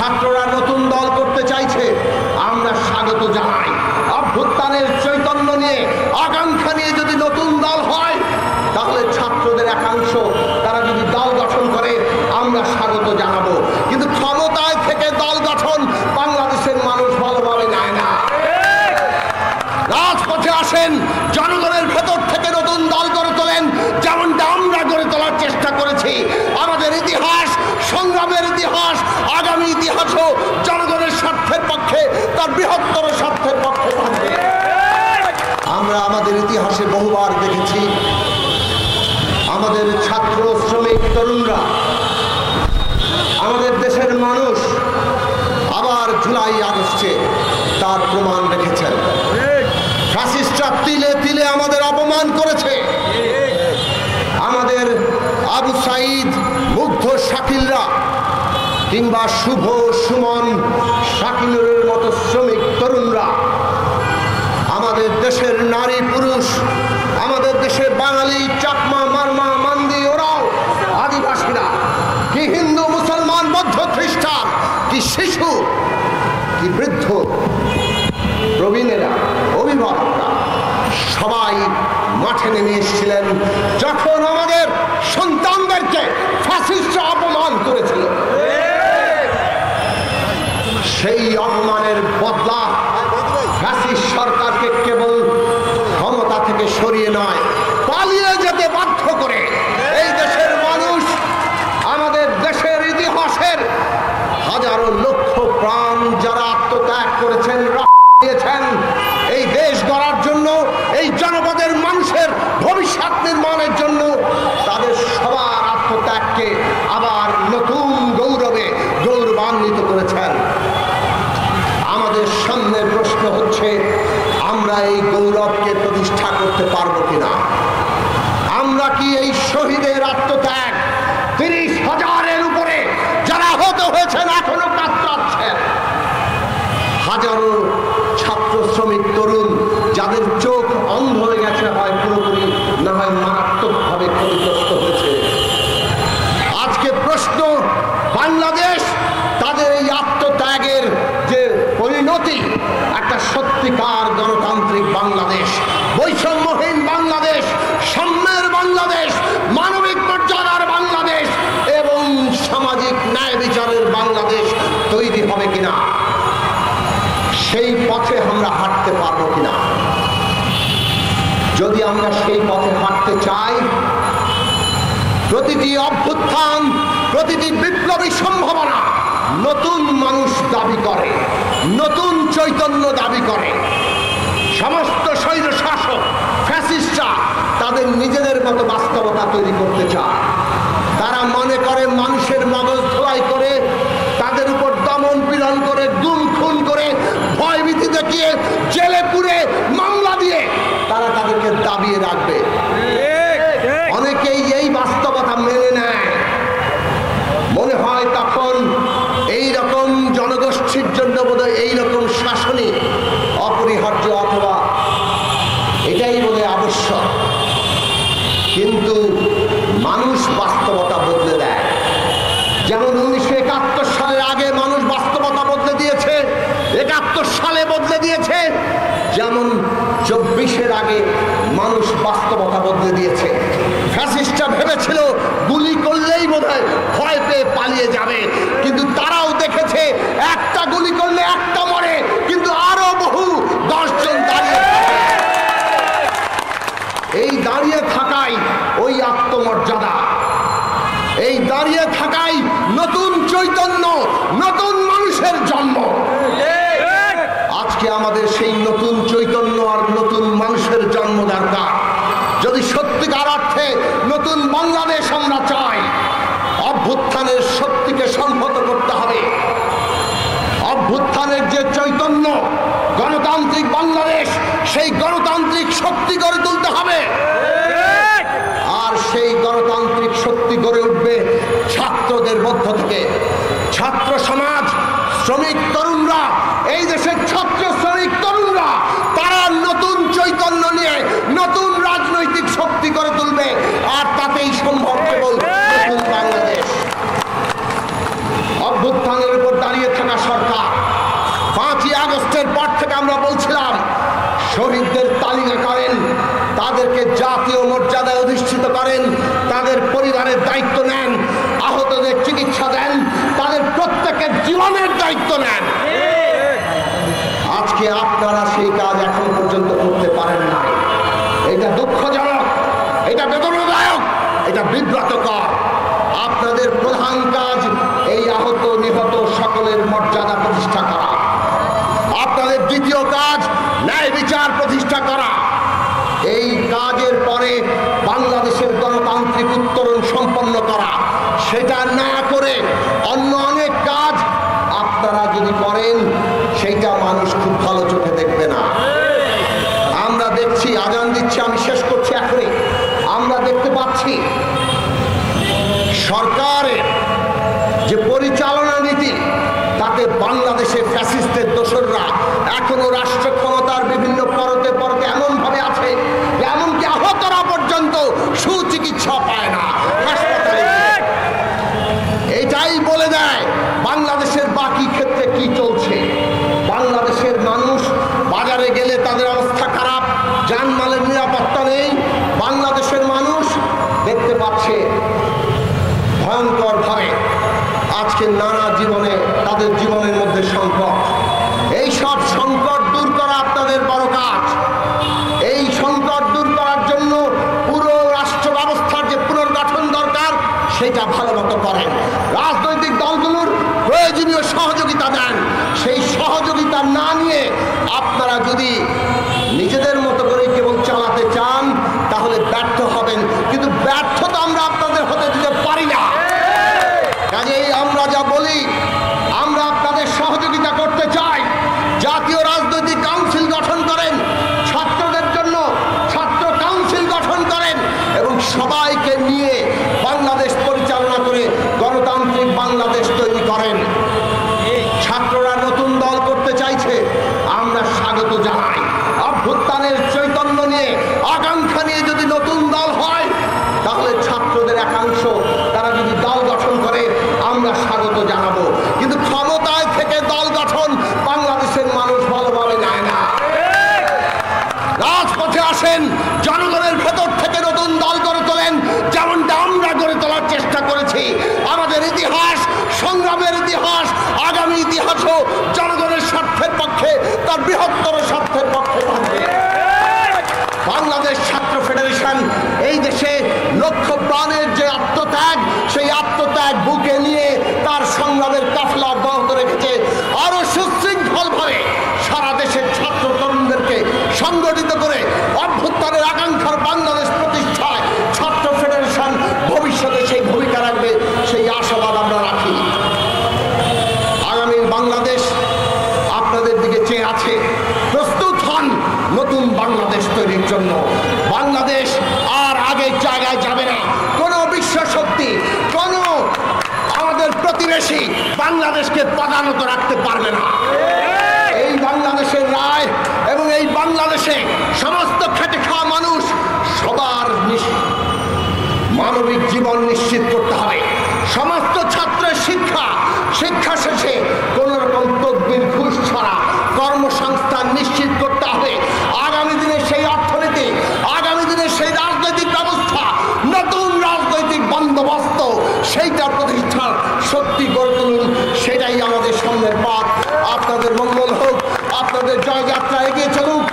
ছাত্ররা নতুন দল করতে চাইছে, আমরা স্বাগত জানাই। অভ্যুত্থানের চৈতন্য নিয়ে, আকাঙ্ক্ষা নিয়ে যদি নতুন দল হয়, তাহলে ছাত্রদের একাংশ তারা যদি দল গঠন করে আমরা স্বাগত জানাবো। কিন্তু ক্ষমতায় থেকে দল গঠন বাংলাদেশের মানুষ ভালোভাবে নেয় না। রাজপথে আসেন, জনগণের ভেতর থেকে নতুন দল গড়ে তোলেন, যেমনটা আমরা গড়ে তোলার চেষ্টা করেছি। আমাদের ইতিহাস, সংগ্রামের ইতিহাস, আগামী ইতিহাসও জনগণের স্বার্থের পক্ষে, তার বৃহত্তর স্বার্থের পক্ষে থাকবে। আমরা আমাদের ইতিহাসে বহুবার দেখেছি আমাদের ছাত্র, শ্রমিক, তরুণরা, আমাদের দেশের মানুষ আবার জুলাই আগস্টে তার প্রমাণ রেখেছেন। ফ্যাসিস্টরা তিলে তিলে আমাদের অপমান করেছে। আমাদের আবু সাঈদ, মুগ্ধ শাকিলরা কিংবা শুভ, সুমন, শাকিনুরের মতো শ্রমিক তরুণরা, আমাদের দেশের নারী পুরুষ, আমাদের দেশের বাঙালি, চাকমা, মারমা, মান্দি, ওরাও, আদিবাসীরা, কি হিন্দু, মুসলমান, বৌদ্ধ, খ্রিস্টান, কি শিশু, কি বৃদ্ধ, প্রবীণেরা, অভিভাবকরা সবাই মাঠে নেমে এসেছিলেন যখন আমাদের সন্তানদেরকে ফ্যাসিস্টরা অপমান করেছিল। সেই অপমানের বদলা ফ্যাসিস্ট সরকারকে কেবল ক্ষমতা থেকে সরিয়ে নয়, পালিয়ে যেতে বাধ্য করে এই দেশের মানুষ, আমাদের দেশের ইতিহাসের হাজারো লক্ষ প্রাণ যারা আত্মত্যাগ করেছেন, দিয়েছেন এই দেশ গড়ার জন্য, এই জনপদের মানুষের ভবিষ্যৎ নির্মাণের জন্য, তাদের সবার আত্মত্যাগকে আবার নতুন গৌরবে গৌরবান্বিত করেছেন। আমাদের সামনে প্রশ্ন হচ্ছে, আমরা এই গৌরবকে প্রতিষ্ঠা করতে পারবো কিনা? আমরা কি এই শহীদের আত্মত্যাগ, ৩০,০০০-এর উপরে যারা আহত হয়েছেন, এখনো কাতরাচ্ছেন, হাজারো ছাত্র, শ্রমিক, তরুণ যাদের চোখ অন্ধ হয়ে গেছে, হয় পুরোপুরি, না হয় মারাত্মকভাবে ক্ষতিগ্রস্ত হয়েছে, আজকে প্রশ্ন, বাংলাদেশ তাদের এই আত্মত্যাগের যে পরিণতি, একটা সত্যিকার গণতান্ত্রিক বাংলাদেশ, বৈষম্যহীন বাংলাদেশ, সাম্যের বাংলাদেশ, মানবিক মর্যাদার বাংলাদেশ এবং সামাজিক ন্যায় বিচারের বাংলাদেশ তৈরি হবে কিনা, সেই পথে আমরা হাঁটতে পারবো কিনা? যদি আমরা সেই পথে হাঁটতে চাই, প্রতিটি অভ্যুত্থান, প্রতিটি বিপ্লবী সম্ভাবনা নতুন মানুষ দাবি করে, নতুন চৈতন্য দাবি করে। সমস্ত স্বৈর শাসক, ফ্যাসিস্টরা তাদের নিজেদের মতো বাস্তবতা তৈরি করতে চায়। তারা মনে করে মানুষের মগজ ধোলাই করে, তাদের উপর দমন পীড়ন করে, গুম খুন করে, ভয়ভীতি দেখিয়ে, জেলে পুরে, মামলা দিয়ে তারা তাদেরকে দাবিয়ে রাখবে। অনেকেই এই বাস্তবতা মেনে নেয়, মনে হয় তখন এই রকম জনগোষ্ঠীর জন্য বোধহয় এইরকম শাসনই অপরিহার্য, অথবা এটাই বোধহয় আবশ্যক। কিন্তু মানুষ বাস্তবতা বদলে দেয়। যেমন 1971 সালের আগে মানুষ বাস্তবতা বদলে দিয়েছে, 71 সালে বদলে দিয়েছে, যেমন 24-এর আগে মানুষ বাস্তবতা বদলে দিয়েছে। ফ্যাসিস্টরা ভেবেছিল গুলি করলেই বোধহয় ভয় পেয়ে পালিয়ে যাবে, কিন্তু তারাও দেখেছে একটা গুলি করলে একটা মরে, কিন্তু আরো বহু 10 জন দাঁড়িয়ে থাকে। এই দাঁড়িয়ে থাকাই ওই আত্মমর্যাদা, এই দাঁড়িয়ে থাকাই নতুন চৈতন্য, নতুন মানুষের জন্ম। আজকে আমাদের সেই নতুন চৈতন্য আর নতুন মানুষের জন্ম দরকার। যদি সত্যিকার অর্থে নতুন বাংলাদেশ আমরা চাই, অভ্যুত্থানের শক্তিকে সংহত করতে হবে। অভ্যুত্থানের যে চৈতন্য, গণতান্ত্রিক বাংলাদেশ, সেই গণতান্ত্রিক শক্তি গড়ে তুলতে হবে। আর সেই গণতান্ত্রিক শক্তি গড়ে উঠবে ছাত্রদের মধ্য থেকে। ছাত্র সমাজ, শ্রমিক তরুণরা, এই দেশের ছাত্র শ্রমিক তরুণরা, তারা নতুন চৈতন্য নিয়ে নতুন রাজনৈতিক শক্তি গড়ে তুলবে। আর তাতেই সম্ভব কেবল নতুন বাংলাদেশ। অভ্যুত্থানের উপর দাঁড়িয়ে শহীদদের তালিকা করেন, তাদেরকে জাতীয় মর্যাদায় অধিষ্ঠিত করেন, তাদের পরিবারের দায়িত্ব নেন, আহতদের চিকিৎসা দেন, তাদের প্রত্যেকের জীবনের দায়িত্ব নেন। আজকে আপনারা সেই কাজ এখন পর্যন্ত করতে পারেন না। এটা দুঃখজনক, এটা বেদনাদায়ক, এটা বিব্রতকর। আপনাদের প্রধান কাজ এই আহত নিহত সকলের মর্যাদা প্রতিষ্ঠা করা। আপনাদের দ্বিতীয় কাজ ন্যায় বিচার প্রতিষ্ঠা করা। এই কাজের পরে বাংলাদেশের গণতান্ত্রিক উত্তরণ সম্পন্ন করা। সেটা না করে অন্য অনেক কাজ আপনারা যদি করেন, সেইটা মানুষ খুব ভালো চোখে দেখবে না। আমরা দেখছি, আজান দিচ্ছে, আমি শেষ করছি এখনই। আমরা দেখতে পাচ্ছি সরকারের যে পরিচালনা নীতি, তাতে বাংলাদেশে ফ্যাসিস্টের দোসররা এখনো রাষ্ট্র ক্ষমতার বিভিন্ন পরতে পরতে এমন ভাবে আছে যে এমনকি আহতরা পর্যন্ত সুচিকিৎসা পায় না হাসপাতালে। এটাই বলে দেয় বাংলাদেশের বাকি ক্ষেত্রে কি চলছে। বাংলাদেশের মানুষ বাজারে গেলে তাদের অবস্থা খারাপ, জানমালের নিরাপত্তা নেই। বাংলাদেশের মানুষ দেখতে পাচ্ছে ভয়ঙ্কর ভাবে আজকে নানা জীবনে তাদের জীবনের মধ্যে সংকট। এই সব সংকট দূর করা আপনাদের বড় কাজ। এই সংকট দূর করার জন্য পুরো রাষ্ট্র ব্যবস্থার যে পুনর্গঠন দরকার, সেটা ভালো মতো করেন। রাজনৈতিক দলগুলোর প্রয়োজনীয় সহযোগিতা দেন। সেই সহযোগিতা না নিয়ে আপনারা যদি নিজেদের মতো করে কেবল চালাতে চান, তাহলে ব্যর্থ হবেন। কিন্তু ব্যর্থতা আমরা আপনাদের হতে দিতে পারি না। কাজেই আমরা যা বলি, আমরা আপনাদের সহযোগিতা করতে চাই। জাতীয় রাজনৈতিক কাউন্সিল গঠন করেন, ছাত্রদের জন্য ছাত্র কাউন্সিল গঠন করেন এবং সবাইকে নিয়ে বাংলাদেশ পরিচালনা করে গণতান্ত্রিক বাংলাদেশ তৈরি করেন। ছাত্ররা নতুন দল করতে চাইছে, আমরা স্বাগত জানাই। অভ্যুত্থানের চৈতন্য নিয়ে, আকাঙ্ক্ষা নিয়ে যদি নতুন দল হয়, তাহলে ছাত্রদের একাংশ তারা যদি দল গঠন করে, আমরা স্বাগত জানাবো। কিন্তু ক্ষমতায় থেকে দল গঠন বাংলাদেশের মানুষ ভালোভাবে নেয় না। রাজপথে আসেন, জনগণের ভেতর থেকে নতুন দল গড়ে তোলেন, যেমনটা আমরা গড়ে তোলার চেষ্টা করেছি। আমাদের ইতিহাস, সংগ্রামের ইতিহাস, আগামী ইতিহাসও জনগণের স্বার্থের পক্ষে, তার বৃহত্তর স্বার্থের পক্ষে থাকবে। বাংলাদেশ ছাত্র ফেডারেশন এই দেশে লক্ষ প্রাণের যে আত্মত্যাগ, সেই আত্মত্যাগ বুকে নিয়ে তার সংগ্রামের কাফলা অব্যাহত রেখেছে। আরো সুশৃঙ্খলভাবে সারা দেশের ছাত্র তরুণদেরকে সংগঠিত করে অভ্যুত্থানের আকাঙ্ক্ষার বাংলাদেশ প্রতিষ্ঠায় ছাত্র ফেডারেশন ভবিষ্যতে সেই ভূমিকা রাখবে, সেই আশাবাদ আমরা রাখি। আগামীর বাংলাদেশ আপনাদের দিকে চেয়ে আছে। প্রস্তুত হন নতুন বাংলাদেশ তৈরির জন্য। বাংলাদেশ আর আগের জায়গায় যাবে না। কোনো বিশ্ব শক্তি, কোনো আমাদের প্রতিবেশী বাংলাদেশকে পদানত রাখতে পারবে না। এই বাংলাদেশের রায় এবং এই বাংলাদেশে সমস্ত খেটে খাওয়া মানুষ সবার মানবিক জীবন নিশ্চিত করতে হবে। সমস্ত ছাত্রের শিক্ষা, শিক্ষা শেষে কোন রকম তদবির ঘুষ ছাড়া কর্মসংস্থান নিশ্চিত করতে হবে। আগামী দিনে সেই অর্থনীতি, আগামী দিনে সেই রাজনৈতিক ব্যবস্থা, নতুন রাজনৈতিক বন্দোবস্ত, সেইটা প্রতিষ্ঠার শক্তি গড়ে তুলুন। সেটাই আমাদের সামনের পথ। আপনাদের মঙ্গল হোক, আপনাদের জয়যাত্রা এগিয়ে চলুক।